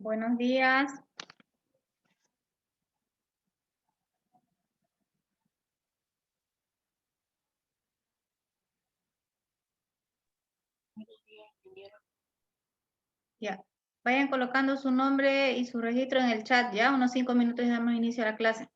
Buenos días. Ya. Vayan colocando su nombre y su registro en el chat, ya. Unos 5 minutos y damos inicio a la clase.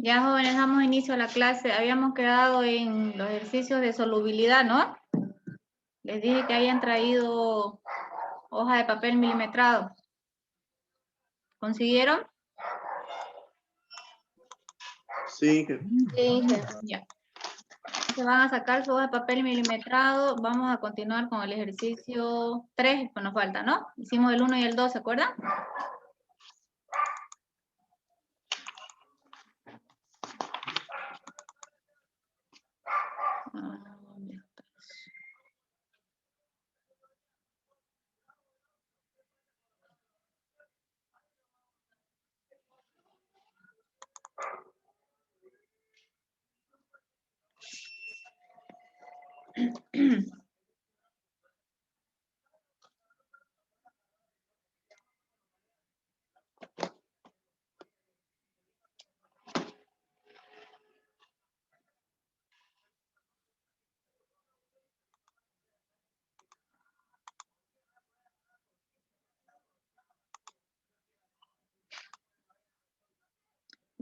Ya, jóvenes, damos inicio a la clase. Habíamos quedado en los ejercicios de solubilidad, ¿no? Les dije que habían traído hoja de papel milimetrado. ¿Consiguieron? Sí. Sí, Ya. Se van a sacar su hoja de papel milimetrado. Vamos a continuar con el ejercicio 3, pues nos falta, ¿no? Hicimos el 1 y el 2, ¿se acuerdan? ¿Dónde está?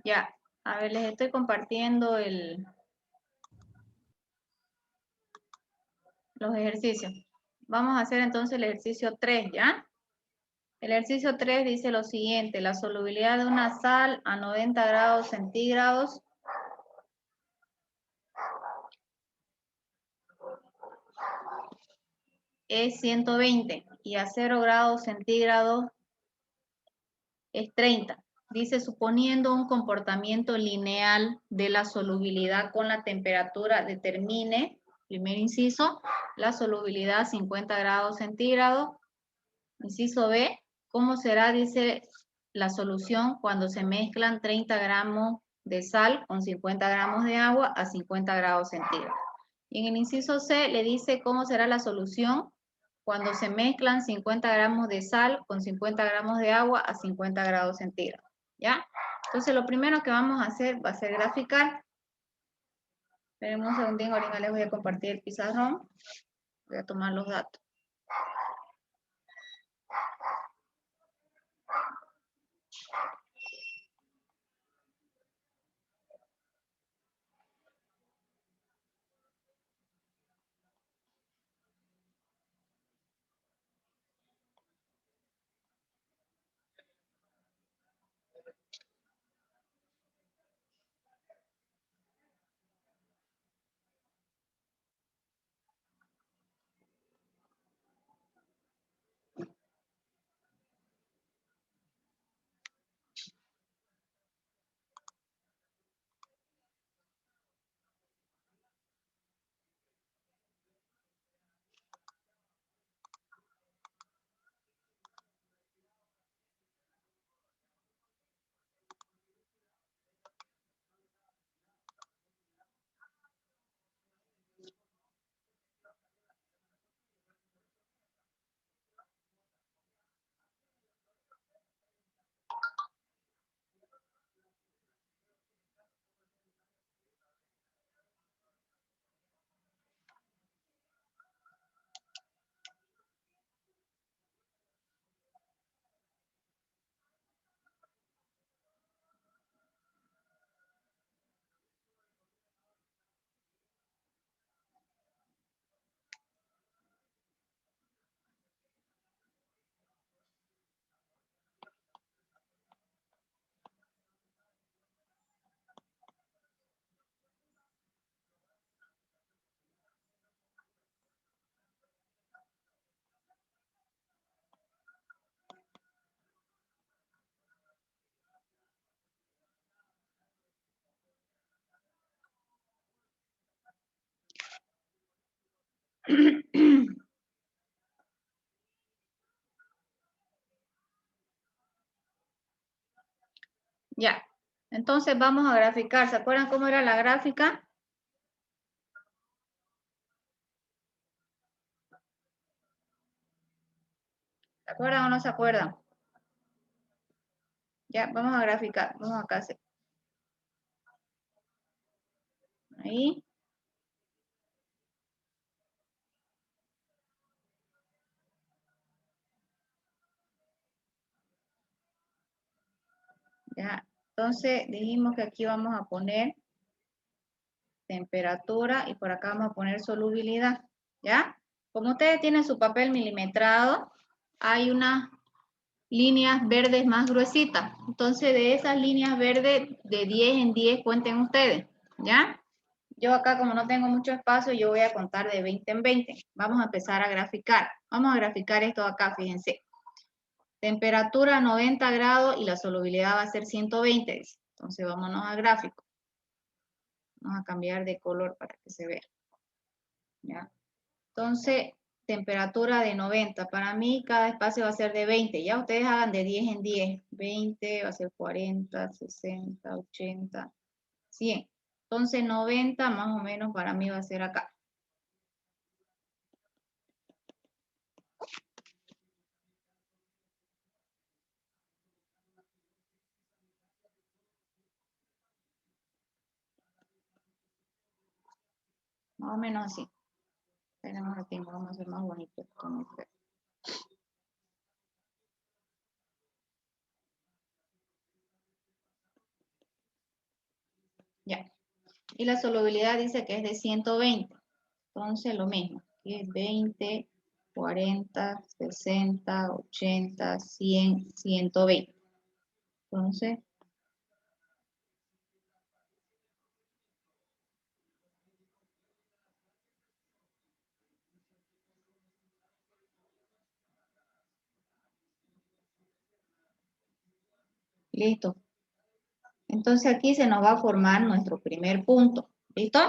Ya, a ver, les estoy compartiendo los ejercicios. Vamos a hacer entonces el ejercicio 3, ¿ya? El ejercicio 3 dice lo siguiente: la solubilidad de una sal a 90 grados centígrados es 120 y a 0 grados centígrados es 30. Dice, suponiendo un comportamiento lineal de la solubilidad con la temperatura, determine, primer inciso, la solubilidad a 50 grados centígrados. Inciso B, ¿cómo será, dice, la solución cuando se mezclan 30 gramos de sal con 50 gramos de agua a 50 grados centígrados? Y en el inciso C le dice cómo será la solución cuando se mezclan 50 gramos de sal con 50 gramos de agua a 50 grados centígrados. ¿Ya? Entonces lo primero que vamos a hacer va a ser graficar. Esperen un segundín, ahorita les voy a compartir el pizarrón. Voy a tomar los datos. Ya, entonces vamos a graficar. ¿Se acuerdan cómo era la gráfica? ¿Se acuerdan o no se acuerdan? Ya, vamos a graficar. Vamos acá. Ahí. Ya. Entonces dijimos que aquí vamos a poner temperatura y por acá vamos a poner solubilidad, ¿ya? Como ustedes tienen su papel milimetrado, hay unas líneas verdes más gruesitas. Entonces de esas líneas verdes de 10 en 10 cuenten ustedes, ¿ya? Yo acá como no tengo mucho espacio, yo voy a contar de 20 en 20. Vamos a empezar a graficar. Vamos a graficar esto acá, fíjense. Temperatura 90 grados y la solubilidad va a ser 120, dice. Entonces vámonos a gráfico. Vamos a cambiar de color para que se vea. ¿Ya? Entonces, temperatura de 90. Para mí cada espacio va a ser de 20. Ya ustedes hagan de 10 en 10. 20 va a ser 40, 60, 80, 100. Entonces 90 más o menos para mí va a ser acá. Más o menos así. Tenemos el tiempo, vamos a hacer más bonito. Ya. Y la solubilidad dice que es de 120. Entonces lo mismo. Aquí es 20, 40, 60, 80, 100, 120. Entonces, listo. Entonces aquí se nos va a formar nuestro primer punto. ¿Listo?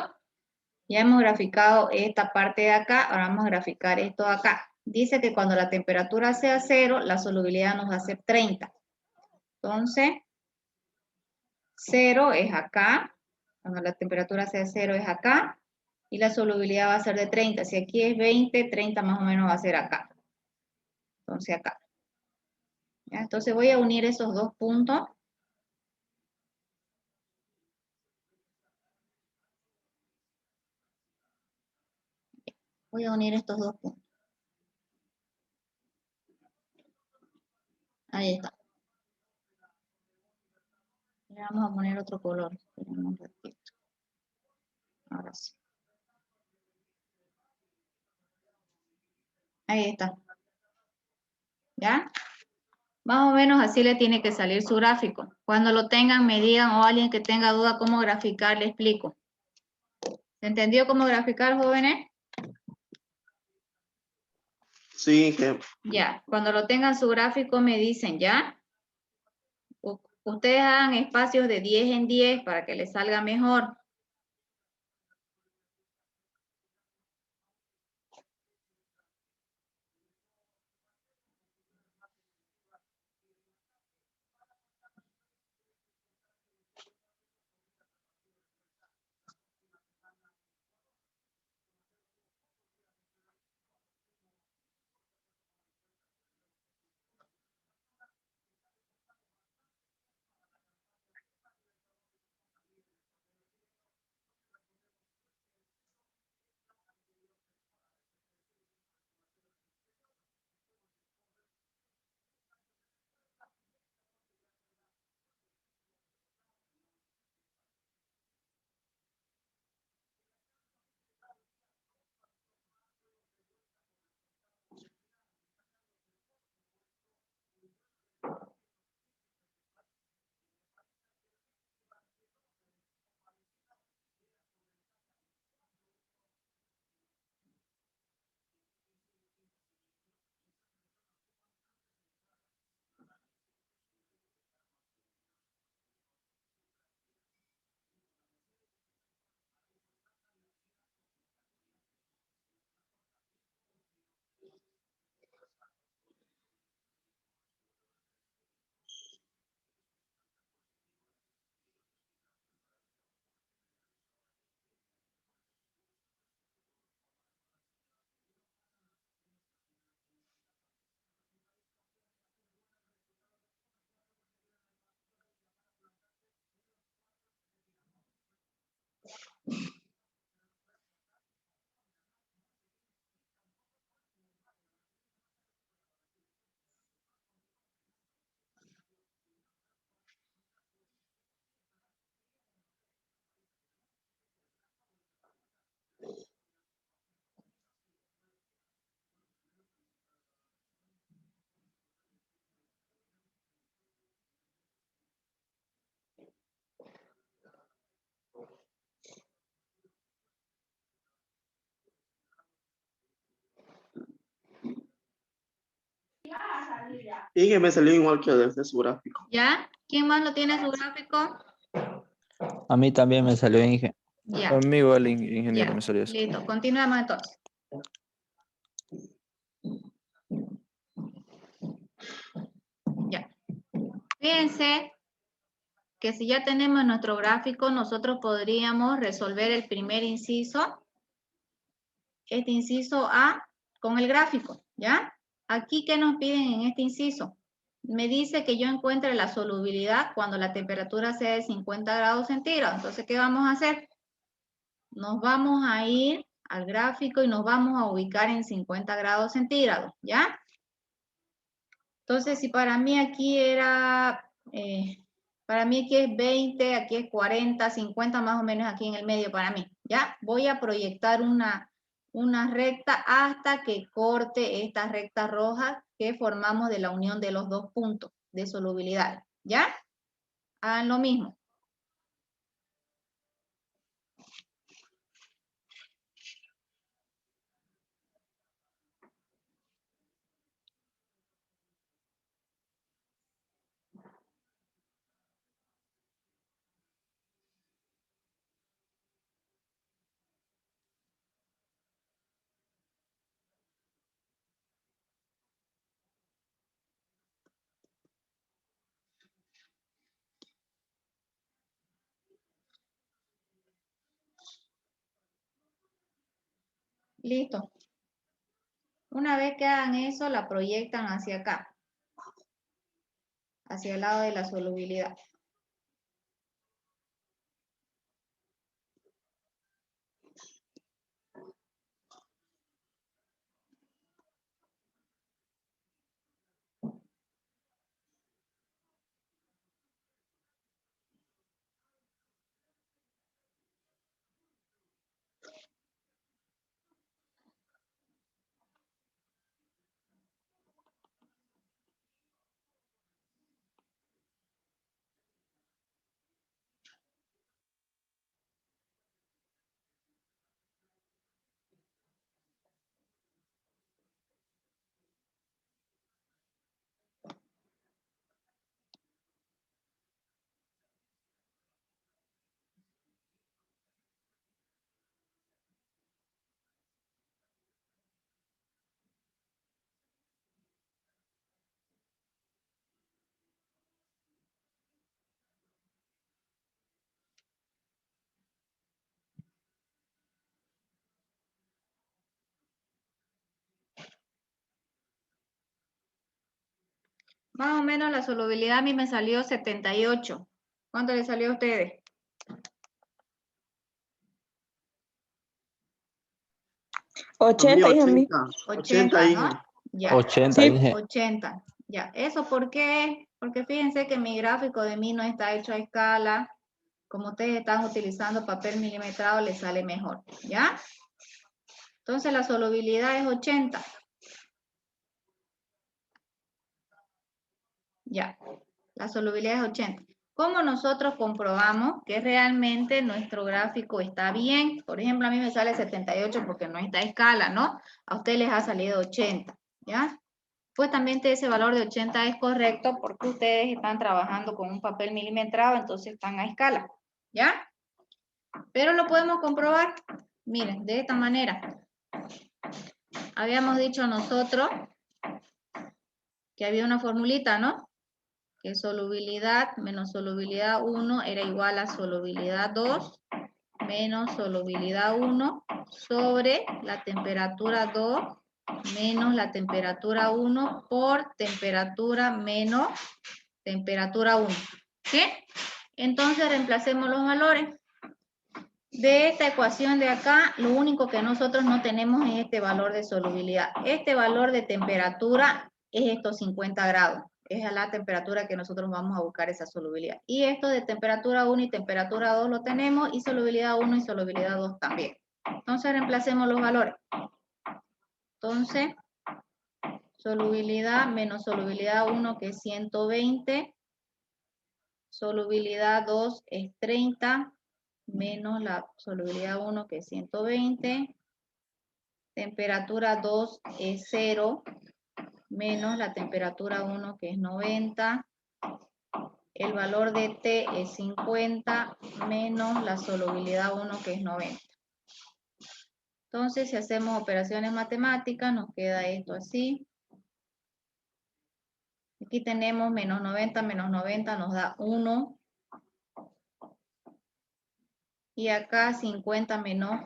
Ya hemos graficado esta parte de acá, ahora vamos a graficar esto de acá. Dice que cuando la temperatura sea 0, la solubilidad nos va a ser 30. Entonces, 0 es acá, cuando la temperatura sea 0 es acá, y la solubilidad va a ser de 30. Si aquí es 20, 30 más o menos va a ser acá. Entonces acá. ¿Ya? Entonces voy a unir esos dos puntos. Voy a unir estos dos puntos. Ahí está. Le vamos a poner otro color. Esperen un ratito. Ahora sí. Ahí está. ¿Ya? Más o menos así le tiene que salir su gráfico. Cuando lo tengan, me digan o alguien que tenga duda cómo graficar, le explico. ¿Se entendió cómo graficar, jóvenes? Sí, que Ya, cuando lo tengan su gráfico me dicen, ¿ya? Ustedes hagan espacios de 10 en 10 para que les salga mejor. Y que me salió igual que desde su gráfico. ¿Ya? ¿Quién más lo tiene en su gráfico? A mí también me salió Ya, Conmigo el ingeniero ya. me salió eso. Listo, continuamos entonces. Ya. Fíjense que si ya tenemos nuestro gráfico, nosotros podríamos resolver el primer inciso, este inciso A, con el gráfico, ¿ya? Aquí, ¿qué nos piden en este inciso? Me dice que yo encuentre la solubilidad cuando la temperatura sea de 50 grados centígrados. Entonces, ¿qué vamos a hacer? Nos vamos a ir al gráfico y nos vamos a ubicar en 50 grados centígrados, ¿ya? Entonces, si para mí aquí era, para mí aquí es 20, aquí es 40, 50 más o menos aquí en el medio para mí, ¿ya? Voy a proyectar una recta hasta que corte esta recta roja que formamos de la unión de los dos puntos de solubilidad, ¿ya? Hagan lo mismo. Listo. Una vez que hagan eso, la proyectan hacia acá, hacia el lado de la solubilidad. Más o menos la solubilidad a mí me salió 78. ¿Cuánto le salió a ustedes? 80, hija mía. 80, 80, hija. ¿no? Ya. 80, Sí. dije. 80. Ya. ¿Eso por qué? Porque fíjense que mi gráfico de mí no está hecho a escala. Como ustedes están utilizando papel milimetrado, les sale mejor. ¿Ya? Entonces la solubilidad es 80. Ya. La solubilidad es 80. ¿Cómo nosotros comprobamos que realmente nuestro gráfico está bien? Por ejemplo, a mí me sale 78 porque no está a escala, ¿no? A ustedes les ha salido 80, ¿ya? Pues también ese valor de 80 es correcto porque ustedes están trabajando con un papel milimetrado, entonces están a escala, ¿ya? Pero lo podemos comprobar, miren, de esta manera. Habíamos dicho nosotros que había una formulita, ¿no? Que solubilidad menos solubilidad 1 era igual a solubilidad 2 menos solubilidad 1 sobre la temperatura 2 menos la temperatura 1 por temperatura menos temperatura 1. ¿Sí? Entonces reemplacemos los valores. De esta ecuación de acá, lo único que nosotros no tenemos es este valor de solubilidad. Este valor de temperatura es estos 50 grados. Es a la temperatura que nosotros vamos a buscar esa solubilidad. Y esto de temperatura 1 y temperatura 2 lo tenemos, y solubilidad 1 y solubilidad 2 también. Entonces reemplacemos los valores. Entonces, solubilidad menos solubilidad 1, que es 120. Solubilidad 2 es 30. Menos la solubilidad 1, que es 120. Temperatura 2 es 0. menos la temperatura 1 que es 90. El valor de T es 50 menos la solubilidad 1 que es 90. Entonces, si hacemos operaciones matemáticas, nos queda esto así. Aquí tenemos menos 90 nos da 1. Y acá 50 menos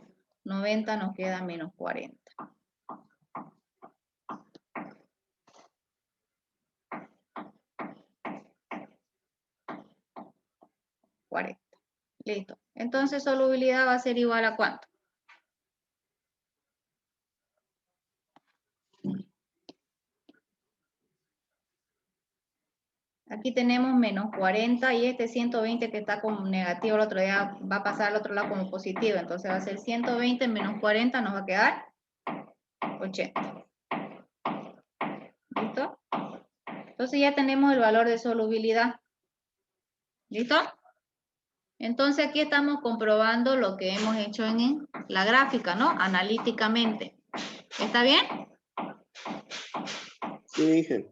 90 nos queda menos 40. Listo. Entonces, solubilidad va a ser igual a ¿cuánto? Aquí tenemos menos 40 y este 120 que está como negativo el otro día va a pasar al otro lado como positivo. Entonces va a ser 120 menos 40 nos va a quedar 80. ¿Listo? Entonces ya tenemos el valor de solubilidad. ¿Listo? Entonces aquí estamos comprobando lo que hemos hecho en la gráfica, ¿no? Analíticamente. ¿Está bien? Sí, Inge.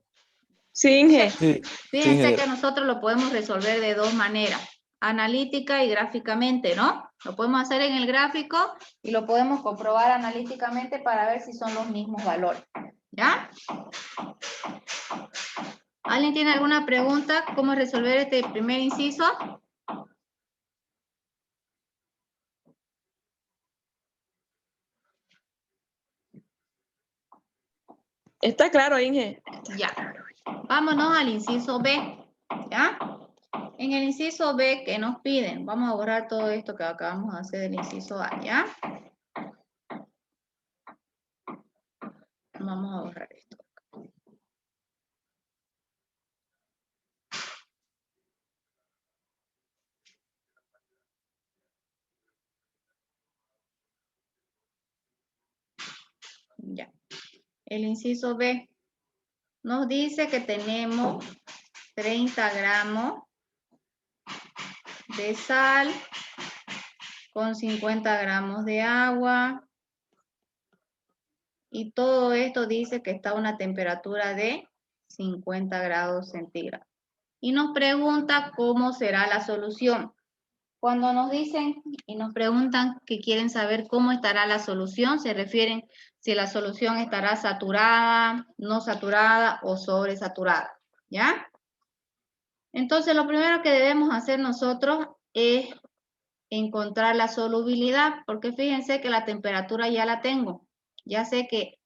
Sí, Inge. Sí, Fíjense que nosotros lo podemos resolver de dos maneras, analítica y gráficamente, ¿no? Lo podemos hacer en el gráfico y lo podemos comprobar analíticamente para ver si son los mismos valores, ¿ya? ¿Alguien tiene alguna pregunta? ¿Cómo resolver este primer inciso? Está claro, Inge. Ya. Vámonos al inciso B, ¿ya? En el inciso B, ¿qué nos piden? Vamos a borrar todo esto que acabamos de hacer del inciso A, ¿ya? Vamos a borrar esto. Ya. El inciso B nos dice que tenemos 30 gramos de sal con 50 gramos de agua. Y todo esto dice que está a una temperatura de 50 grados centígrados. Y nos pregunta cómo será la solución. Cuando nos dicen y nos preguntan que quieren saber cómo estará la solución, se refieren si la solución estará saturada, no saturada o sobresaturada, ¿ya? Entonces, lo primero que debemos hacer nosotros es encontrar la solubilidad, porque fíjense que la temperatura ya la tengo. Ya sé que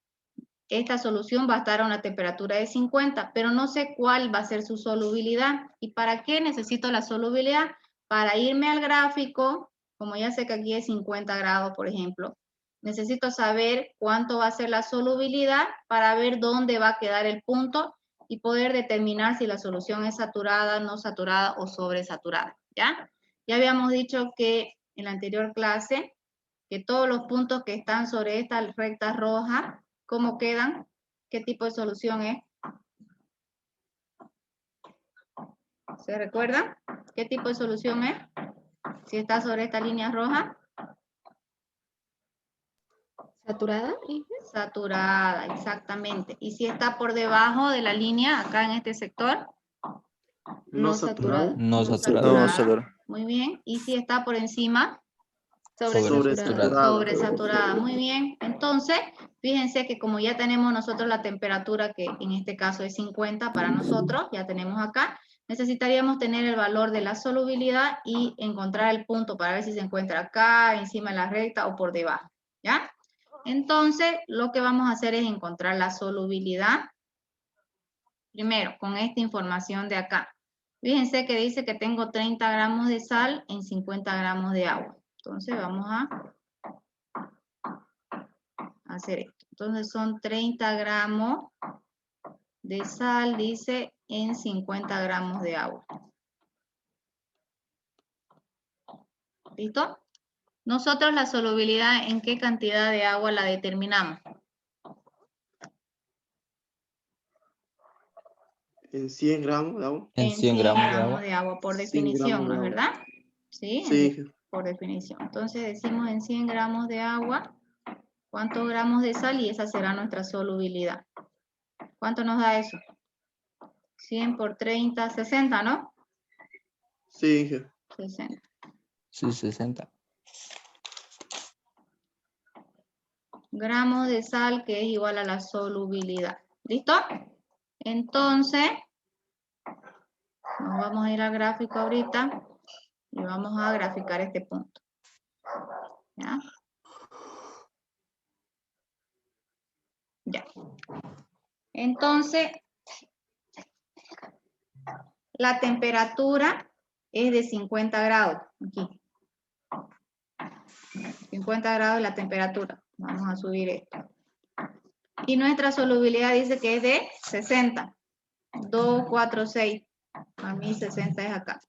esta solución va a estar a una temperatura de 50, pero no sé cuál va a ser su solubilidad. ¿Y para qué necesito la solubilidad? Para irme al gráfico, como ya sé que aquí es 50 grados, por ejemplo, necesito saber cuánto va a ser la solubilidad para ver dónde va a quedar el punto y poder determinar si la solución es saturada, no saturada o sobresaturada, ¿ya? Ya habíamos dicho que en la anterior clase, que todos los puntos que están sobre esta recta roja, ¿cómo quedan? ¿Qué tipo de solución es? ¿Se recuerdan? ¿Qué tipo de solución es? Si está sobre esta línea roja. ¿Saturada? Saturada, exactamente. Y si está por debajo de la línea, acá en este sector. No saturada. no saturado. saturada. No, saturado. Muy bien. Y si está por encima. Sobresaturada. Sobresaturada, muy bien. Entonces, fíjense que como ya tenemos nosotros la temperatura, que en este caso es 50 para nosotros, ya tenemos acá, necesitaríamos tener el valor de la solubilidad y encontrar el punto para ver si se encuentra acá, encima de la recta o por debajo, ¿ya? Entonces, lo que vamos a hacer es encontrar la solubilidad, primero, con esta información de acá. Fíjense que dice que tengo 30 gramos de sal en 50 gramos de agua. Entonces, vamos a hacer esto. Entonces son 30 gramos de sal, dice, en 50 gramos de agua. ¿Listo? Nosotros la solubilidad, ¿en qué cantidad de agua la determinamos? En 100 gramos de agua. En 100 gramos de agua. Por 100 definición, gramos ¿no de es agua. verdad? Sí, Sí, por definición. Entonces decimos en 100 gramos de agua, ¿cuántos gramos de sal? Y esa será nuestra solubilidad. ¿Cuánto nos da eso? 100 por 30, 60, ¿no? Sí, Inge. 60. Sí, 60. Gramos de sal, que es igual a la solubilidad. ¿Listo? Entonces, nos vamos a ir al gráfico ahorita y vamos a graficar este punto. ¿Ya? Ya. Entonces, la temperatura es de 50 grados. Aquí. 50 grados la temperatura. Vamos a subir esto. Y nuestra solubilidad dice que es de 60. 2, 4, 6. A mí 60 es acá.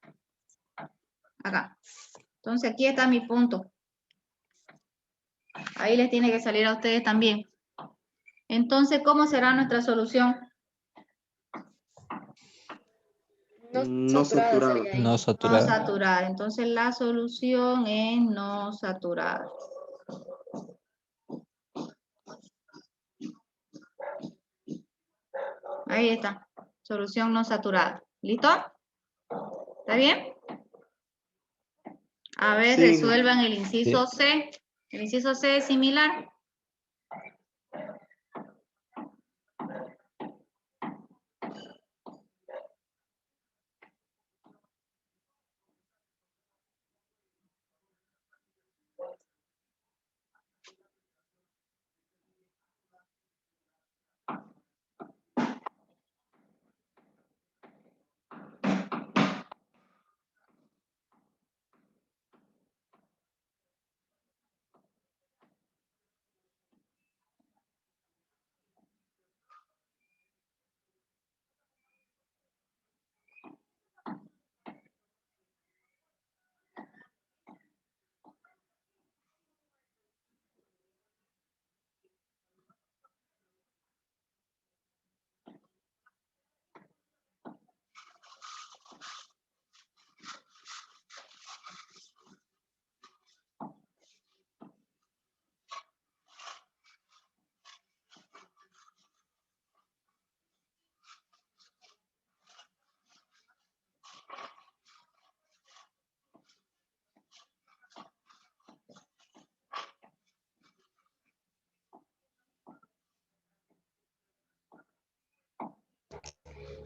Acá. Entonces aquí está mi punto. Ahí les tiene que salir a ustedes también. Entonces, ¿cómo será nuestra solución? No saturado. sería ahí. No No saturada. saturada. Entonces la solución es no saturada. Ahí está. Solución no saturada. ¿Listo? ¿Está bien? A ver, Sí. resuelvan el inciso C. El inciso C es similar.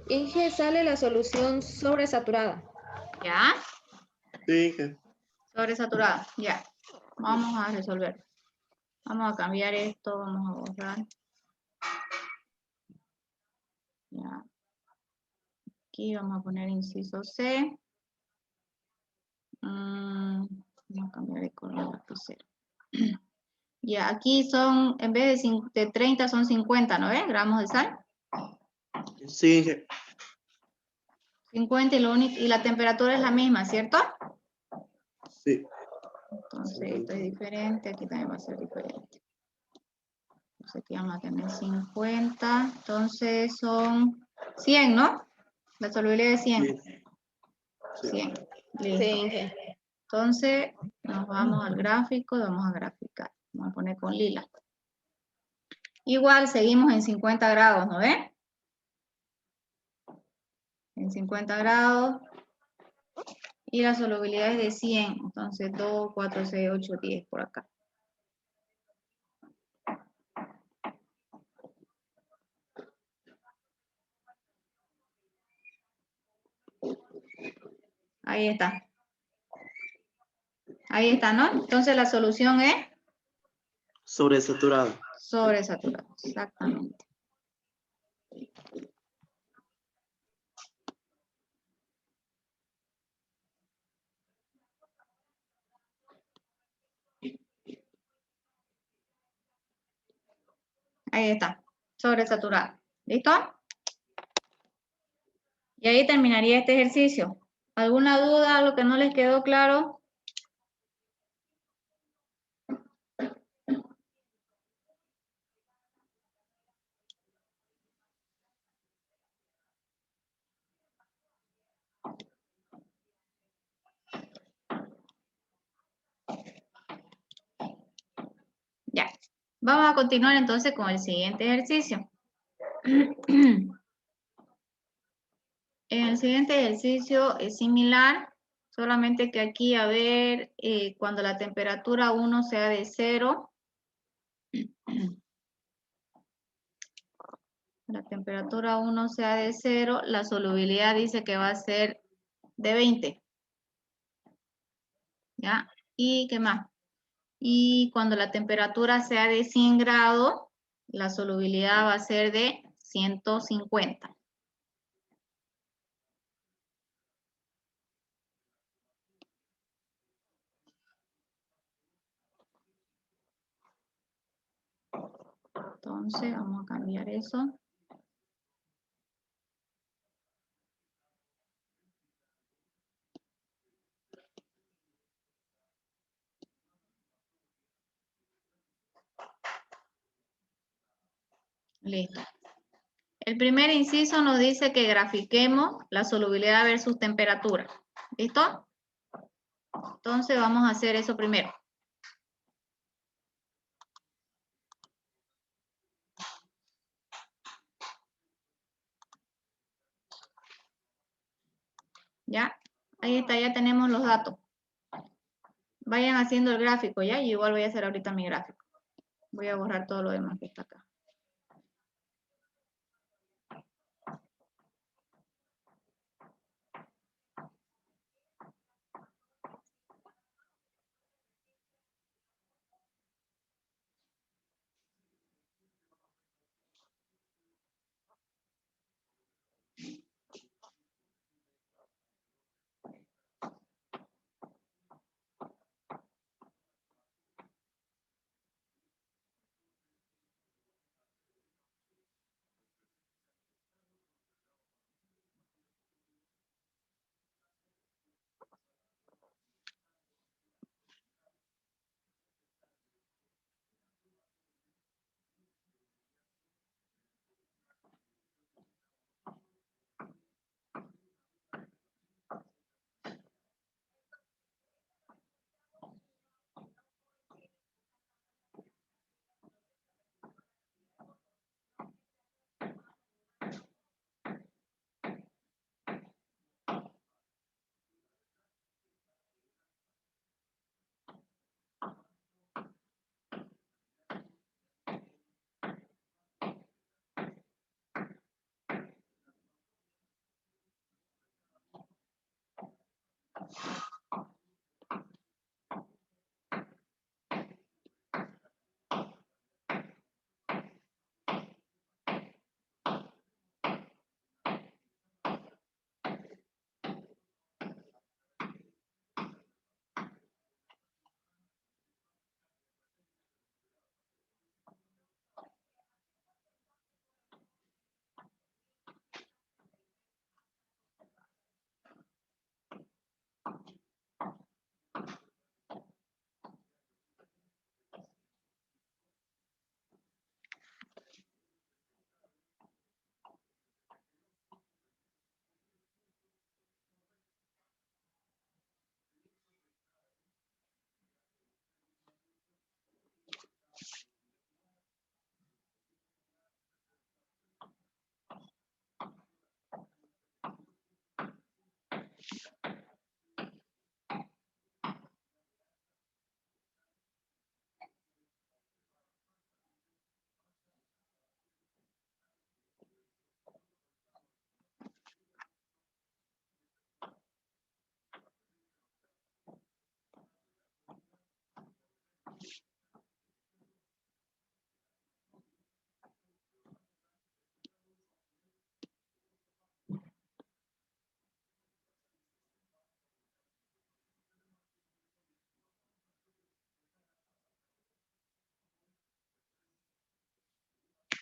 Inge, sale la solución sobresaturada. ¿Ya? Sí, Inge. Sobresaturada. Ya. Vamos a resolver. Vamos a cambiar esto. Vamos a borrar. Ya. Aquí vamos a poner inciso C. Vamos a cambiar de color lapicero. Ya, aquí son, en vez de 30 son 50, ¿no ves? Gramos de sal. Sí, Inge. 50 y la temperatura es la misma, ¿cierto? Sí. Entonces esto es diferente, aquí también va a ser diferente. Entonces aquí vamos a tener 50, entonces son 100, ¿no? La solubilidad es 100. Sí. 100, Sí, listo. Inge. Entonces nos vamos al gráfico y vamos a graficar. Vamos a poner con lila. Igual seguimos en 50 grados, ¿no ves? En 50 grados. Y la solubilidad es de 100. Entonces 2, 4, 6, 8, 10 por acá. Ahí está. Ahí está, ¿no? Entonces la solución es Sobresaturado. sobresaturada. Exactamente. Ahí está. Sobresaturada. ¿Listo? Y ahí terminaría este ejercicio. ¿Alguna duda? ¿Algo que no les quedó claro? Ya. Vamos a continuar entonces con el siguiente ejercicio. En el siguiente ejercicio es similar, solamente que aquí, a ver, cuando la temperatura 1 sea de 0, la temperatura 1 sea de 0, la solubilidad dice que va a ser de 20. ¿Ya? ¿Y qué más? Y cuando la temperatura sea de 100 grados, la solubilidad va a ser de 150. Entonces, vamos a cambiar eso. Listo. El primer inciso nos dice que grafiquemos la solubilidad versus temperatura. ¿Listo? Entonces vamos a hacer eso primero. ¿Ya? Ahí está, ya tenemos los datos. Vayan haciendo el gráfico, ¿ya? Yo igual voy a hacer ahorita mi gráfico. Voy a borrar todo lo demás que está acá.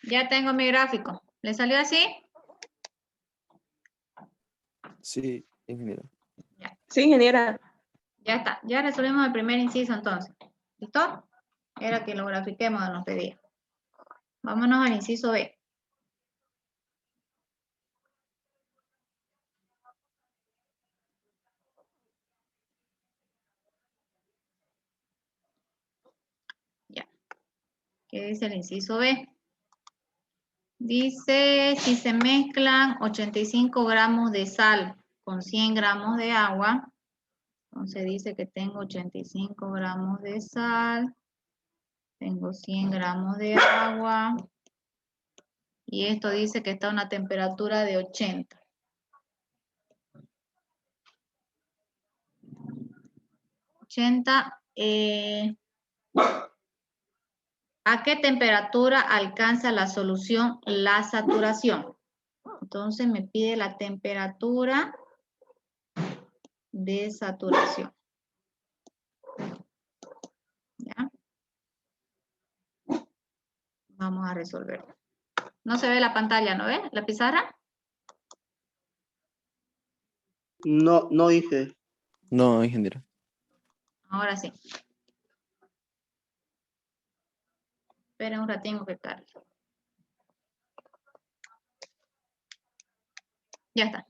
Ya tengo mi gráfico. ¿Le salió así? Sí, ingeniero. Sí, ingeniera. Ya está. Ya resolvimos el primer inciso entonces. ¿Listo? Era que lo grafiquemos, nos pedía. Vámonos al inciso B. Ya. ¿Qué dice el inciso B? Dice, si se mezclan 85 gramos de sal con 100 gramos de agua, entonces dice que tengo 85 gramos de sal, tengo 100 gramos de agua, y esto dice que está a una temperatura de 80. ¿A qué temperatura alcanza la solución la saturación? Entonces me pide la temperatura de saturación. ¿Ya? Vamos a resolverlo. No se ve la pantalla, ¿no ve? ¿La pizarra? No, no dije. No, ingeniero. Ahora sí. Esperen un ratito que cargue. Ya está.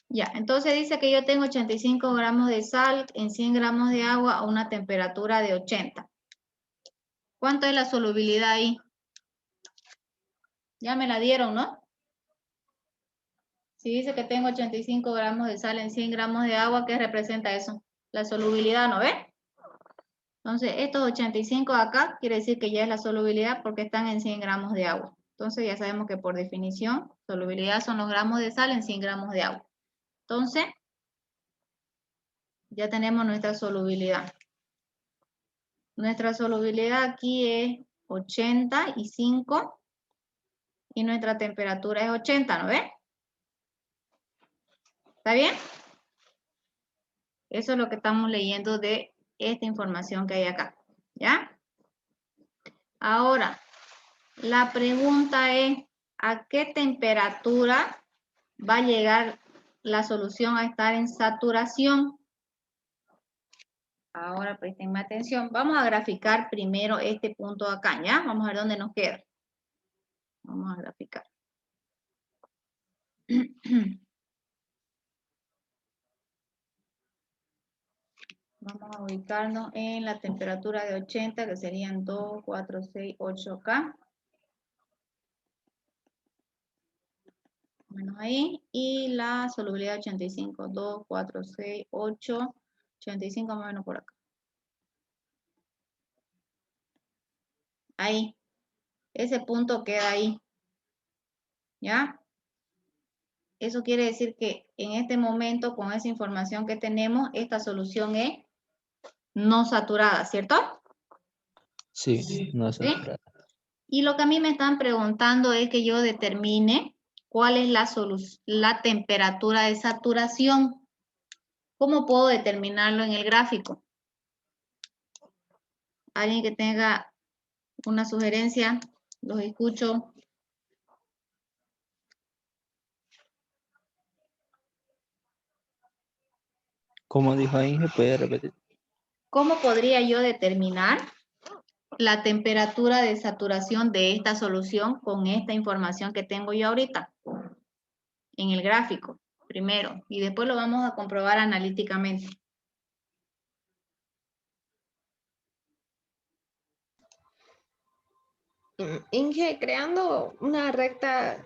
Ya, entonces dice que yo tengo 85 gramos de sal en 100 gramos de agua a una temperatura de 80. ¿Cuánto es la solubilidad ahí? Ya me la dieron, ¿no? Si dice que tengo 85 gramos de sal en 100 gramos de agua, ¿qué representa eso? La solubilidad, ¿no ve? Entonces, estos 85 acá quiere decir que ya es la solubilidad porque están en 100 gramos de agua. Entonces, ya sabemos que por definición, solubilidad son los gramos de sal en 100 gramos de agua. Entonces, ya tenemos nuestra solubilidad. Nuestra solubilidad aquí es 85 y nuestra temperatura es 80, ¿no ve? ¿Está bien? Eso es lo que estamos leyendo de esta información que hay acá. ¿Ya? Ahora, la pregunta es, ¿a qué temperatura va a llegar la solución a estar en saturación? Ahora prestenme atención. Vamos a graficar primero este punto de acá, ¿ya? Vamos a ver dónde nos queda. Vamos a graficar. Vamos a ubicarnos en la temperatura de 80, que serían 2, 4, 6, 8 acá. Menos ahí. Y la solubilidad 85, 2, 4, 6, 8, 85 más o menos por acá. Ahí. Ese punto queda ahí. ¿Ya? Eso quiere decir que en este momento, con esa información que tenemos, esta solución es no saturada, ¿cierto? Sí, no ¿Sí? saturada. Y lo que a mí me están preguntando es que yo determine cuál es la temperatura de saturación. ¿Cómo puedo determinarlo en el gráfico? ¿Alguien que tenga una sugerencia? Los escucho. ¿Cómo dijo ahí? ¿Se puede repetir? ¿Cómo podría yo determinar la temperatura de saturación de esta solución con esta información que tengo yo ahorita? En el gráfico, primero, y después lo vamos a comprobar analíticamente. Inge, creando una recta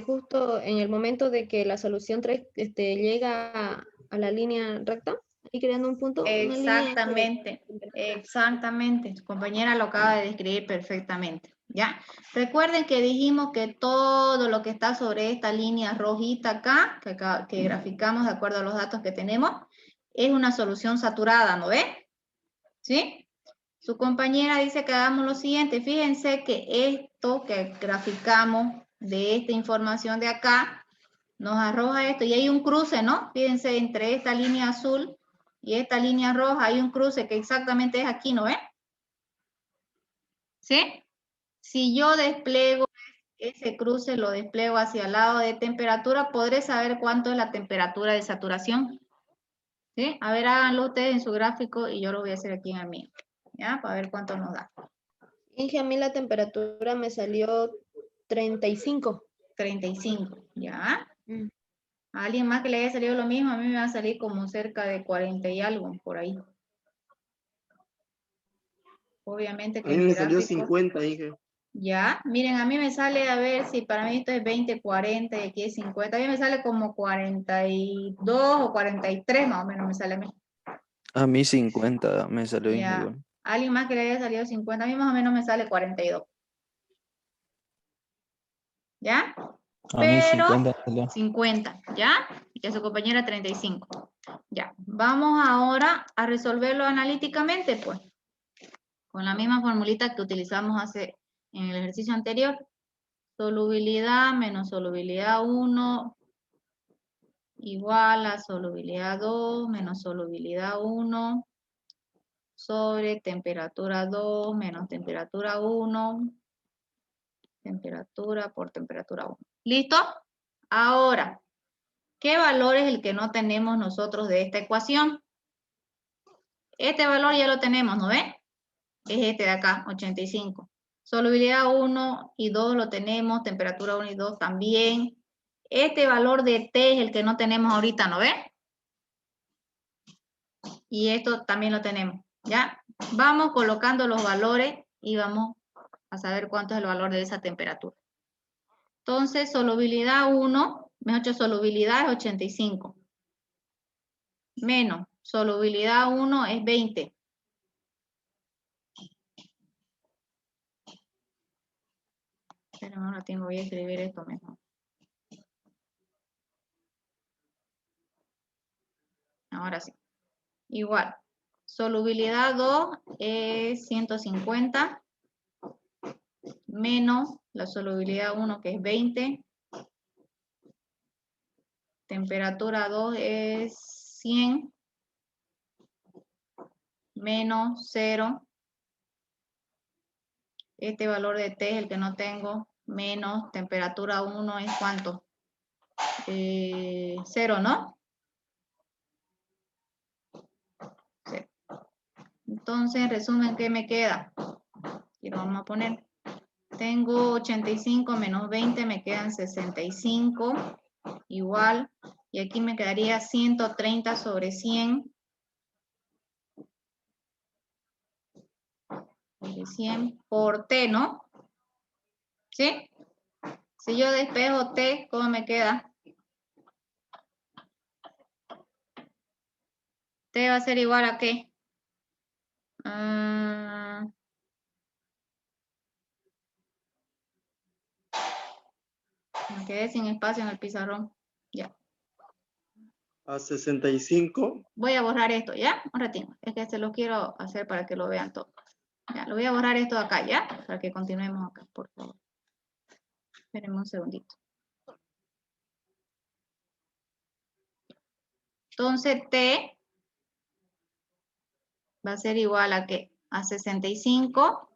justo en el momento de que la solución 3 llega a la línea recta, y creando un punto, una línea Exactamente, exactamente. Su compañera lo acaba de describir perfectamente. ¿Ya? Recuerden que dijimos que todo lo que está sobre esta línea rojita acá, que graficamos de acuerdo a los datos que tenemos, es una solución saturada, ¿no ve? ¿Sí? Su compañera dice que hagamos lo siguiente. Fíjense que esto que graficamos de esta información de acá nos arroja esto. Y hay un cruce, ¿no? Fíjense, entre esta línea azul y esta línea roja hay un cruce que exactamente es aquí, ¿no ve? ¿Sí? Si yo despliego ese cruce, lo despliego hacia el lado de temperatura, podré saber cuánto es la temperatura de saturación. ¿Sí? A ver, háganlo ustedes en su gráfico y yo lo voy a hacer aquí en el mío. ¿Ya? Para ver cuánto nos da. Inge, a mí la temperatura me salió 35. 35, ¿ya? Mm. A alguien más que le haya salido lo mismo, a mí me va a salir como cerca de 40 y algo, por ahí. Obviamente A que mí mi me salió gráfico... 50, dije. Ya, miren, a mí me sale, a ver si para mí esto es 20, 40 y aquí es 50. A mí me sale como 42 o 43 más o menos me sale a mí. A mí 50 me salió bien Ya. igual. Alguien más que le haya salido 50, a mí más o menos me sale 42. ¿Ya? A mí Pero 50 me salió. 50, ¿ya? Y a su compañera 35. Ya. Vamos ahora a resolverlo analíticamente, pues. Con la misma formulita que utilizamos en el ejercicio anterior. Solubilidad menos solubilidad 1 igual a solubilidad 2 menos solubilidad 1 sobre temperatura 2 menos temperatura 1, temperatura por temperatura 1. ¿Listo? Ahora, ¿qué valor es el que no tenemos nosotros de esta ecuación? Este valor ya lo tenemos, ¿no ven? Es este de acá, 85. Solubilidad 1 y 2 lo tenemos, temperatura 1 y 2 también. Este valor de T es el que no tenemos ahorita, ¿no ven? Y esto también lo tenemos, ¿ya? Vamos colocando los valores y vamos a saber cuánto es el valor de esa temperatura. Entonces, solubilidad 1, mejor dicho, solubilidad es 85. Menos, solubilidad 1 es 20. Pero ahora voy a escribir esto mejor. Ahora sí. Igual. Solubilidad 2 es 150 menos la solubilidad 1 que es 20. Temperatura 2 es 100 menos 0. Este valor de T es el que no tengo. Menos temperatura 1 es ¿cuánto? 0, ¿no? 0. Entonces, en resumen, ¿qué me queda? Y lo vamos a poner. Tengo 85 menos 20, me quedan 65, igual. Y aquí me quedaría 130 sobre 100. Sobre 100 por T, ¿no? ¿Sí? Si yo despejo T, ¿cómo me queda? T va a ser igual a ¿qué? Me quedé sin espacio en el pizarrón. Ya. A 65. Voy a borrar esto, ¿ya? Un ratito. Es que se lo quiero hacer para que lo vean todo. Ya, lo voy a borrar esto de acá, ¿ya? Para que continuemos acá, por favor. Espérenme un segundito. Entonces, T va a ser igual a ¿qué? A 65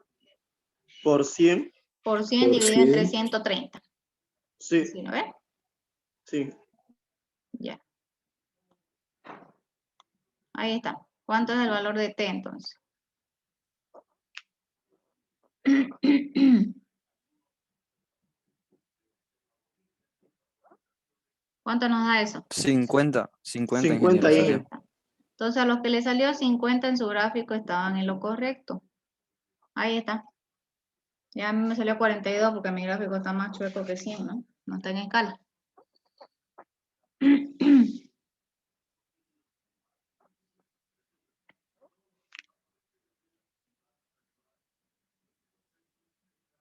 Por 100. por 100 dividido entre 130. Sí, ¿Sí, no ves? sí. Ya. Ahí está. ¿Cuánto es el valor de T entonces? ¿Cuánto nos da eso? 50 50 ingeniero Ahí y salió. está. Entonces, a los que le salió 50 en su gráfico estaban en lo correcto. Ahí está. Ya a mí me salió 42 porque mi gráfico está más chueco que 100, ¿no? No está en escala.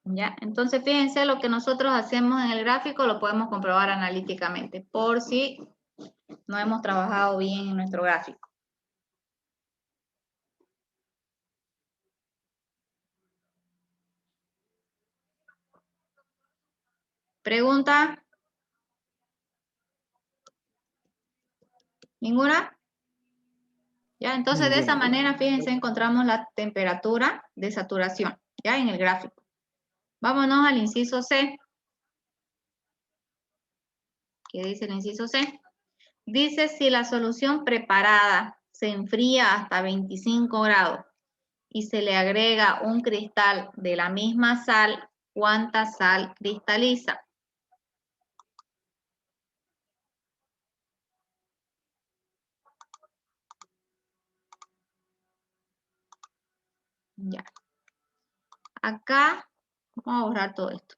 Ya, entonces fíjense lo que nosotros hacemos en el gráfico lo podemos comprobar analíticamente por si no hemos trabajado bien en nuestro gráfico. ¿Pregunta? ¿Ninguna? Ya, entonces de esa Ninguna. manera, fíjense, encontramos la temperatura de saturación, ya en el gráfico. Vámonos al inciso C. ¿Qué dice el inciso C? Dice si la solución preparada se enfría hasta 25 grados y se le agrega un cristal de la misma sal, ¿cuánta sal cristaliza? Ya. Acá Vamos a borrar todo esto.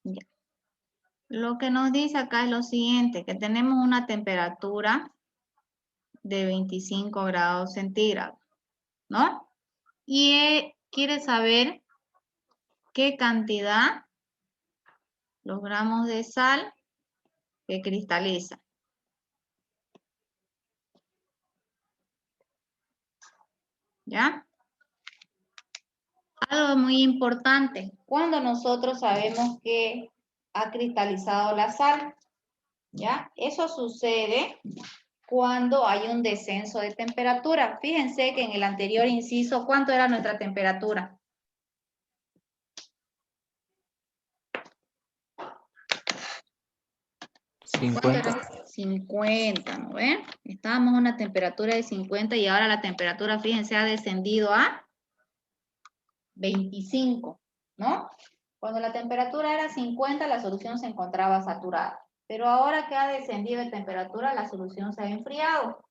Ya. Lo que nos dice acá es lo siguiente, que tenemos una temperatura de 25 grados centígrados, ¿no? Y quiere saber qué cantidad, los gramos de sal que cristaliza. ¿Ya? Algo muy importante, cuando nosotros sabemos que ha cristalizado la sal, ¿ya? Eso sucede cuando hay un descenso de temperatura. Fíjense que en el anterior inciso, ¿cuánto era nuestra temperatura? ¿Cuánto era? 50, ¿no ven? Estábamos a una temperatura de 50 y ahora la temperatura, fíjense, ha descendido a 25, ¿no? Cuando la temperatura era 50, la solución se encontraba saturada. Pero ahora que ha descendido de temperatura, la solución se ha enfriado.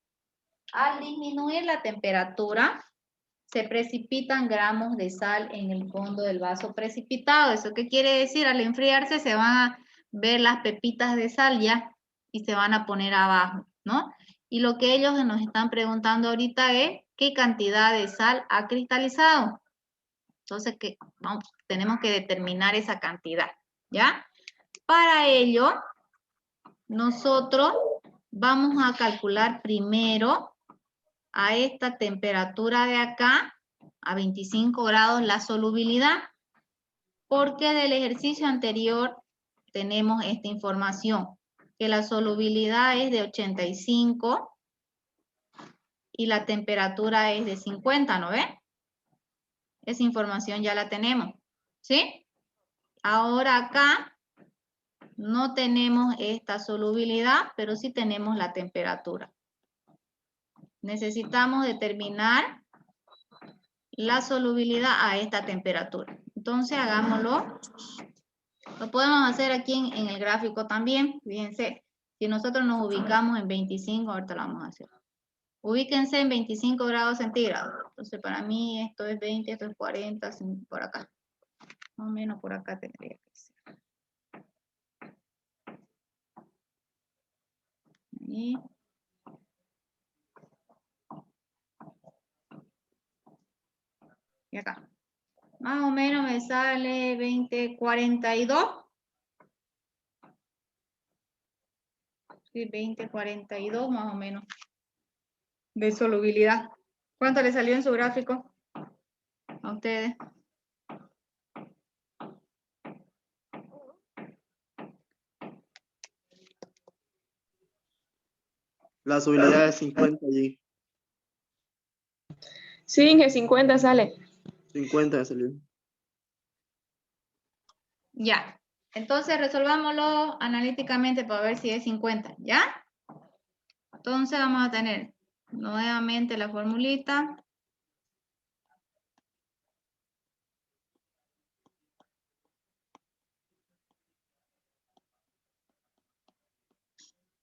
Al disminuir la temperatura, se precipitan gramos de sal en el fondo del vaso precipitado. ¿Eso qué quiere decir? Al enfriarse se van a ver las pepitas de sal ya y se van a poner abajo, ¿no? Y lo que ellos nos están preguntando ahorita es ¿qué cantidad de sal ha cristalizado? Entonces, tenemos que determinar esa cantidad, ¿ya? Para ello, nosotros vamos a calcular primero a esta temperatura de acá, a 25 grados, la solubilidad, porque del ejercicio anterior tenemos esta información, que la solubilidad es de 85 y la temperatura es de 50, ¿no ve? Esa información ya la tenemos, ¿sí? Ahora acá no tenemos esta solubilidad, pero sí tenemos la temperatura. Necesitamos determinar la solubilidad a esta temperatura. Entonces hagámoslo. Lo podemos hacer aquí en el gráfico también. Fíjense, si nosotros nos ubicamos en 25, ahorita lo vamos a hacer. Ubíquense en 25 grados centígrados. Entonces para mí esto es 20, esto es 40, por acá. Más o menos por acá tendría que ser. Ahí. Y acá. Más o menos me sale 20, 42. Sí, 20, 42 más o menos. De solubilidad. ¿Cuánto le salió en su gráfico? A ustedes. La solubilidad es 50 allí. Sí, que 50 sale. 50 salió. Ya. Entonces resolvámoslo analíticamente para ver si es 50. ¿Ya? Entonces vamos a tener nuevamente la formulita.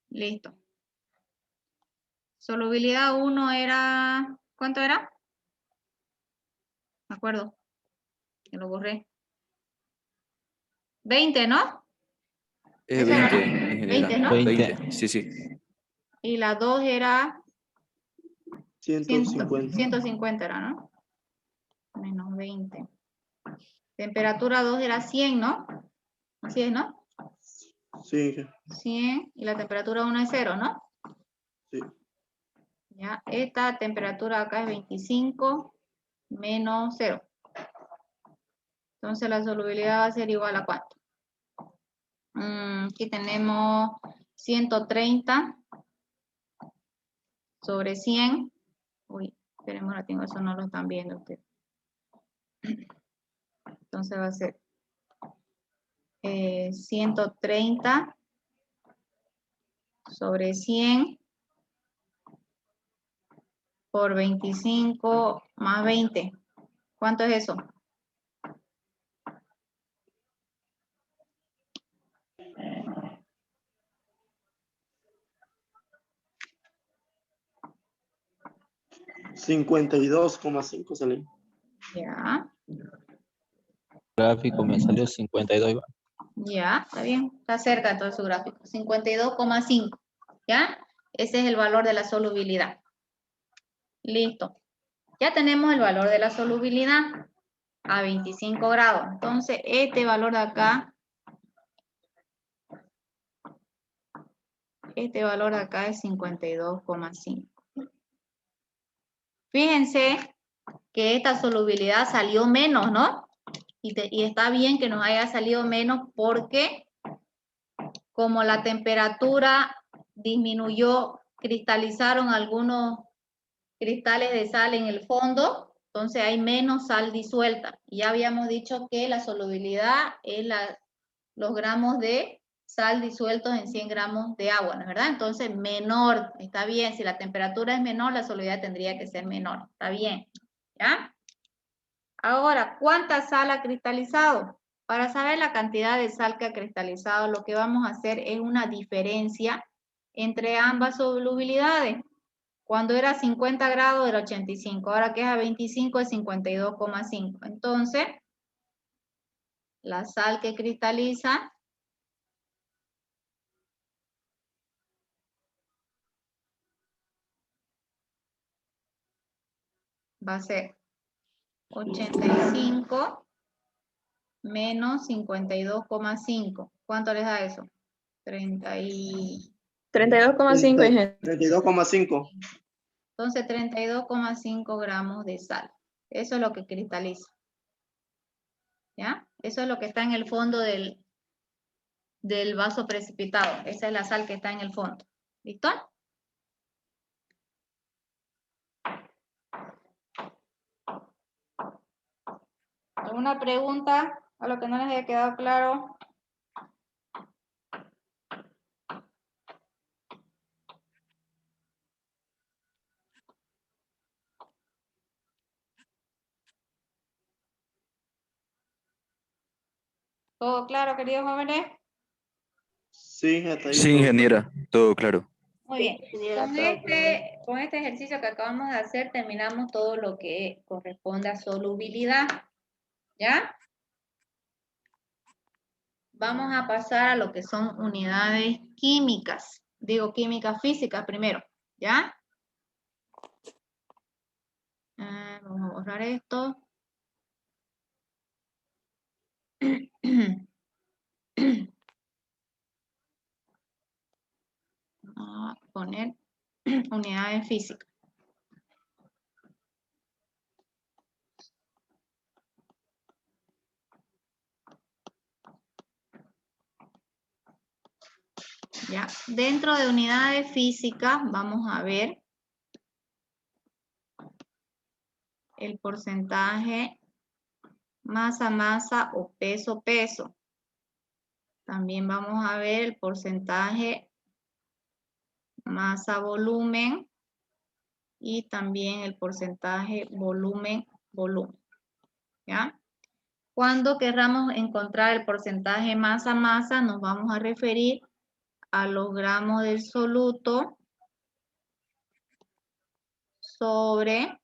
Listo. Solubilidad 1 era... ¿Cuánto era? Me acuerdo. Que lo borré. 20, ¿no? 20, ingeniera. 20, ¿no? 20, sí, sí. Y la 2 era... 150. 150 era, ¿no? Menos 20. Temperatura 2 era 100, ¿no? Así es, ¿no? Sí, 100 y la temperatura 1 es 0, ¿no? sí. Ya, esta temperatura acá es 25 menos 0. Entonces la solubilidad va a ser igual a ¿cuánto? Aquí tenemos 130 sobre 100. Uy, esperemos, no tengo eso, no lo están viendo ustedes. Entonces va a ser 130 sobre 100 por 25 más 20. ¿Cuánto es eso? $52,5 salió. Ya, Gráfico me salió 52. ya, está bien. Está cerca de todo su gráfico. 52,5. ¿Ya? Ese es el valor de la solubilidad. Listo. Ya tenemos el valor de la solubilidad a 25 grados. Entonces, este valor de acá, es 52,5. Fíjense que esta solubilidad salió menos, ¿no? Y está bien que nos haya salido menos porque como la temperatura disminuyó, cristalizaron algunos cristales de sal en el fondo, entonces hay menos sal disuelta. Y ya habíamos dicho que la solubilidad es los gramos de sal disueltos en 100 gramos de agua, ¿no es verdad? Entonces, menor, está bien. Si la temperatura es menor, la solubilidad tendría que ser menor. Está bien, ¿ya? Ahora, ¿cuánta sal ha cristalizado? Para saber la cantidad de sal que ha cristalizado, lo que vamos a hacer es una diferencia entre ambas solubilidades. Cuando era 50 grados era 85, ahora que es a 25 es 52,5. Entonces, la sal que cristaliza va a ser 85 menos 52,5. ¿Cuánto les da eso? 32,5, ingeniero. 32,5. Entonces, 32,5 gramos de sal. Eso es lo que cristaliza. ¿Ya? Eso es lo que está en el fondo del vaso precipitado. Esa es la sal que está en el fondo. ¿Listo? ¿Alguna pregunta a lo que no les haya quedado claro? ¿Todo claro, queridos jóvenes? Sí, hasta ahí Sí, todo. ingeniera, todo claro. Muy bien. Ingeniera, Con todo este ejercicio que acabamos de hacer, terminamos todo lo que corresponde a solubilidad. ¿Ya? Vamos a pasar a lo que son unidades químicas. Digo, químicas físicas primero. ¿Ya? Vamos a borrar esto. Vamos a poner unidades físicas. ¿Ya? Dentro de unidades físicas vamos a ver el porcentaje masa-masa o peso-peso. También vamos a ver el porcentaje masa-volumen y también el porcentaje volumen-volumen. ¿Ya? Cuando querramos encontrar el porcentaje masa-masa, nos vamos a referir a los gramos del soluto sobre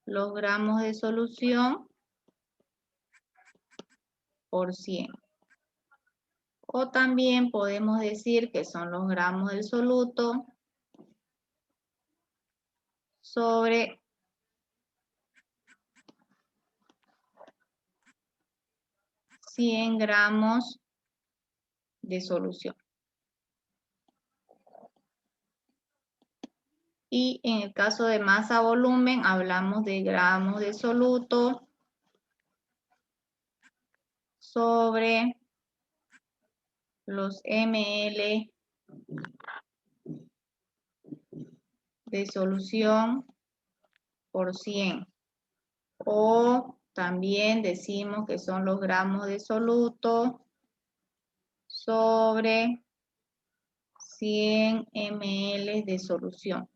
los gramos de solución por 100. O también podemos decir que son los gramos del soluto sobre $100 gramos de solución. Y en el caso de masa-volumen, hablamos de gramos de soluto sobre los ml de solución por 100. O también decimos que son los gramos de soluto sobre 100 ml de solución.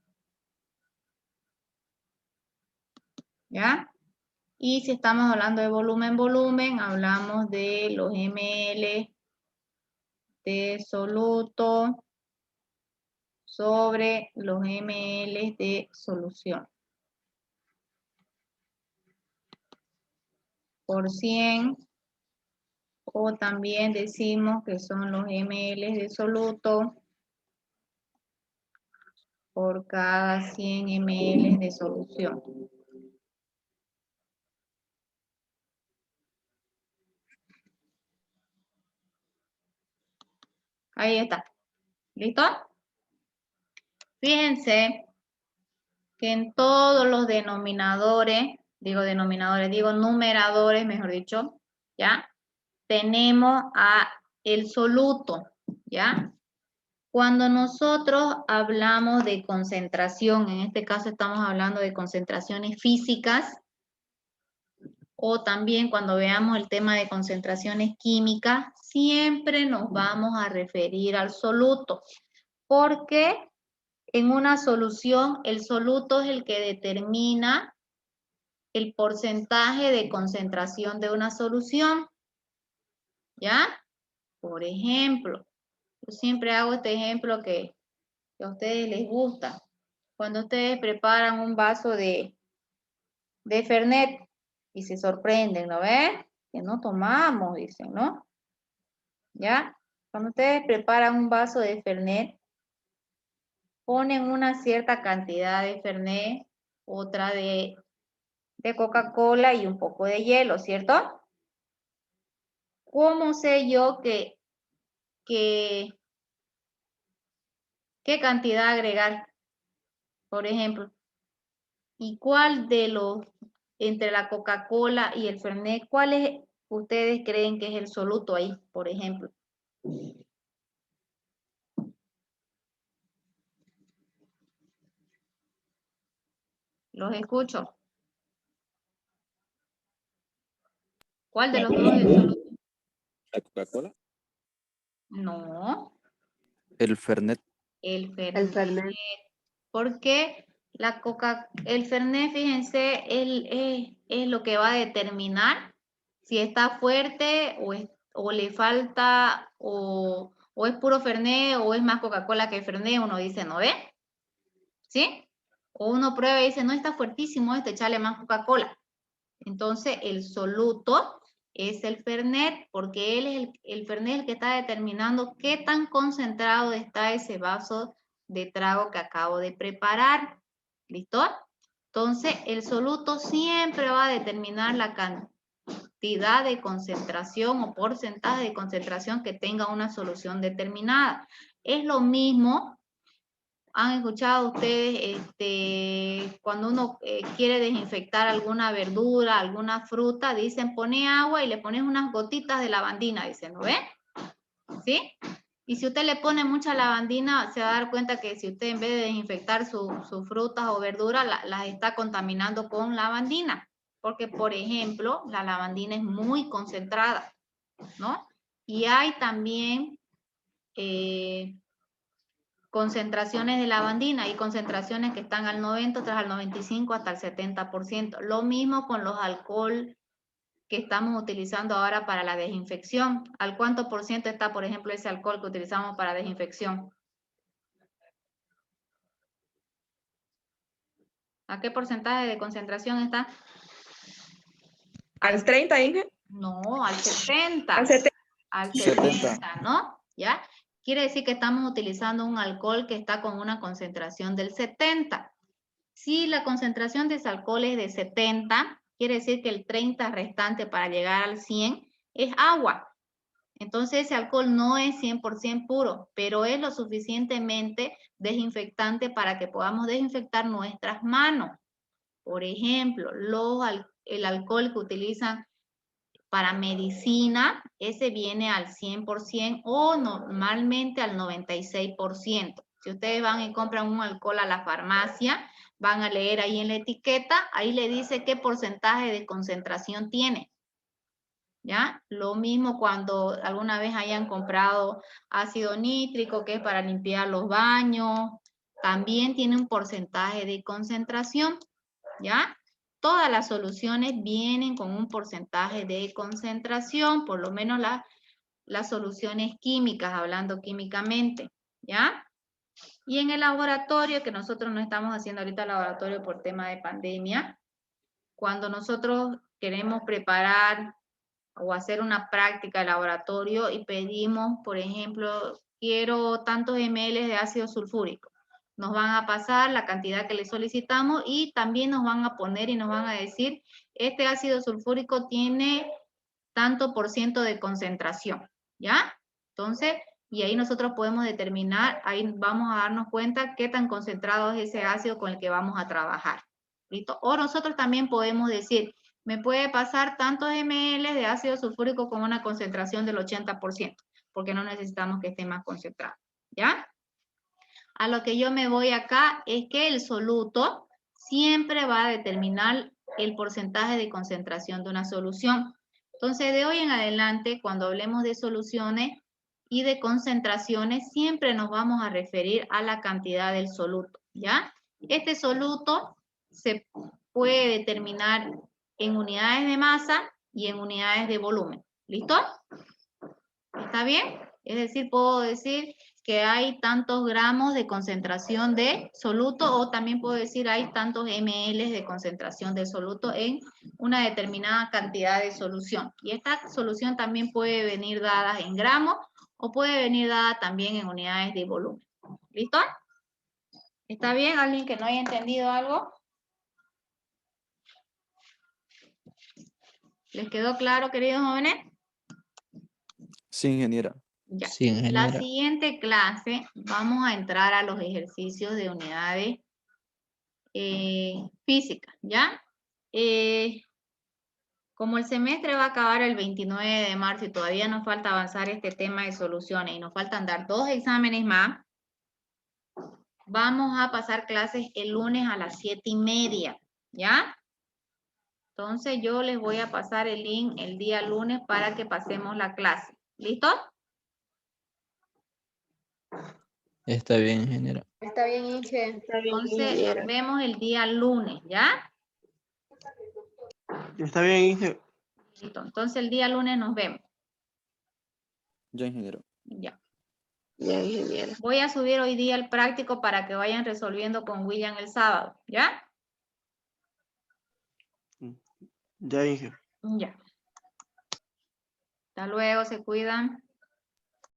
¿Ya? Y si estamos hablando de volumen, hablamos de los ml de soluto sobre los ml de solución. Por 100, o también decimos que son los ml de soluto por cada 100 ml de solución. Ahí está. ¿Listo? Fíjense que en todos los denominadores, digo numeradores, mejor dicho, ¿ya? Tenemos a el soluto, ¿ya? Cuando nosotros hablamos de concentración, en este caso estamos hablando de concentraciones físicas, o también cuando veamos el tema de concentraciones químicas, siempre nos vamos a referir al soluto, porque en una solución el soluto es el que determina el porcentaje de concentración de una solución, ¿ya? Por ejemplo, yo siempre hago este ejemplo que a ustedes les gusta. Cuando ustedes preparan un vaso de Fernet y se sorprenden, ¿no ven? Que no tomamos, dicen, ¿no? ¿Ya? Cuando ustedes preparan un vaso de Fernet, ponen una cierta cantidad de Fernet, otra de Coca-Cola y un poco de hielo, ¿cierto? ¿Cómo sé yo qué cantidad agregar? Por ejemplo, ¿y cuál de los, entre la Coca-Cola y el Fernet, cuáles ustedes creen que es el soluto ahí, por ejemplo? Los escucho. ¿Cuál de los dos es el soluto? ¿La Coca-Cola? No, El Fernet. el Fernet. El Fernet. Porque el Fernet, fíjense, es lo que va a determinar si está fuerte o le falta, o es puro Fernet o es más Coca-Cola que Fernet, uno dice, ¿no ve? ¿Sí? O uno prueba y dice, no, está fuertísimo este, echarle más Coca-Cola. Entonces, el soluto es el Fernet, porque él es el Fernet el que está determinando qué tan concentrado está ese vaso de trago que acabo de preparar. ¿Listo? Entonces, el soluto siempre va a determinar la cantidad de concentración o porcentaje de concentración que tenga una solución determinada. Es lo mismo. ¿Han escuchado ustedes cuando uno quiere desinfectar alguna verdura, alguna fruta? Dicen, pone agua y le pones unas gotitas de lavandina, dicen, ¿no ve? ¿Sí? Y si usted le pone mucha lavandina, se va a dar cuenta que si usted en vez de desinfectar sus frutas o verduras, las está contaminando con lavandina. Porque, por ejemplo, la lavandina es muy concentrada, ¿no? Y hay también concentraciones de lavandina, hay concentraciones que están al 90, otras al 95, hasta el 70%. Lo mismo con los alcohol que estamos utilizando ahora para la desinfección. ¿Al cuánto por ciento está, por ejemplo, ese alcohol que utilizamos para desinfección? ¿A qué porcentaje de concentración está? Al 30, Inge. No, al 70. Al 70. Al 70. 70, ¿no? ¿Ya? Quiere decir que estamos utilizando un alcohol que está con una concentración del 70. Si la concentración de ese alcohol es de 70, quiere decir que el 30 restante para llegar al 100 es agua. Entonces ese alcohol no es 100% puro, pero es lo suficientemente desinfectante para que podamos desinfectar nuestras manos. Por ejemplo, el alcohol que utilizan para medicina, ese viene al 100% o normalmente al 96%. Si ustedes van y compran un alcohol a la farmacia, van a leer ahí en la etiqueta, ahí le dice qué porcentaje de concentración tiene. ¿Ya? Lo mismo cuando alguna vez hayan comprado ácido nítrico, que es para limpiar los baños, también tiene un porcentaje de concentración, ¿ya? todas las soluciones vienen con un porcentaje de concentración, por lo menos las soluciones químicas, hablando químicamente, ¿ya? Y en el laboratorio, que nosotros no estamos haciendo ahorita el laboratorio por tema de pandemia, cuando nosotros queremos preparar o hacer una práctica de laboratorio y pedimos, por ejemplo, quiero tantos ml de ácido sulfúrico. Nos van a pasar la cantidad que le solicitamos y también nos van a poner y nos van a decir, este ácido sulfúrico tiene tanto por ciento de concentración, ¿ya? Entonces, y ahí nosotros podemos determinar, ahí vamos a darnos cuenta qué tan concentrado es ese ácido con el que vamos a trabajar, ¿listo? O nosotros también podemos decir, me puede pasar tantos ml de ácido sulfúrico con una concentración del 80%, porque no necesitamos que esté más concentrado, ¿ya? A lo que yo me voy acá es que el soluto siempre va a determinar el porcentaje de concentración de una solución. Entonces, de hoy en adelante, cuando hablemos de soluciones y de concentraciones, siempre nos vamos a referir a la cantidad del soluto, ¿ya? Este soluto se puede determinar en unidades de masa y en unidades de volumen. ¿Listo? ¿Está bien? Es decir, puedo decir que hay tantos gramos de concentración de soluto o también puedo decir hay tantos ml de concentración de soluto en una determinada cantidad de solución. Y esta solución también puede venir dada en gramos o puede venir dada también en unidades de volumen. ¿Listo? ¿Está bien? ¿Alguien que no haya entendido algo? ¿Les quedó claro, queridos jóvenes? Sí, ingeniera. Ya. Sí, ingeniera. La siguiente clase vamos a entrar a los ejercicios de unidades físicas, ¿ya? Como el semestre va a acabar el 29 de marzo y todavía nos falta avanzar este tema de soluciones y nos faltan dar 2 exámenes más, vamos a pasar clases el lunes a las 7:30, ¿ya? Entonces yo les voy a pasar el link el día lunes para que pasemos la clase. ¿Listo? Está bien, ingeniera. Está bien, Inge. Entonces nos vemos el día lunes, ¿ya? Está bien, Inge. Listo. Entonces el día lunes nos vemos. Ya, ingeniero. Ya. Ya, ingeniera. Voy a subir hoy día el práctico para que vayan resolviendo con William el sábado, ¿ya? Ya, Inge. Ya. Hasta luego, se cuidan.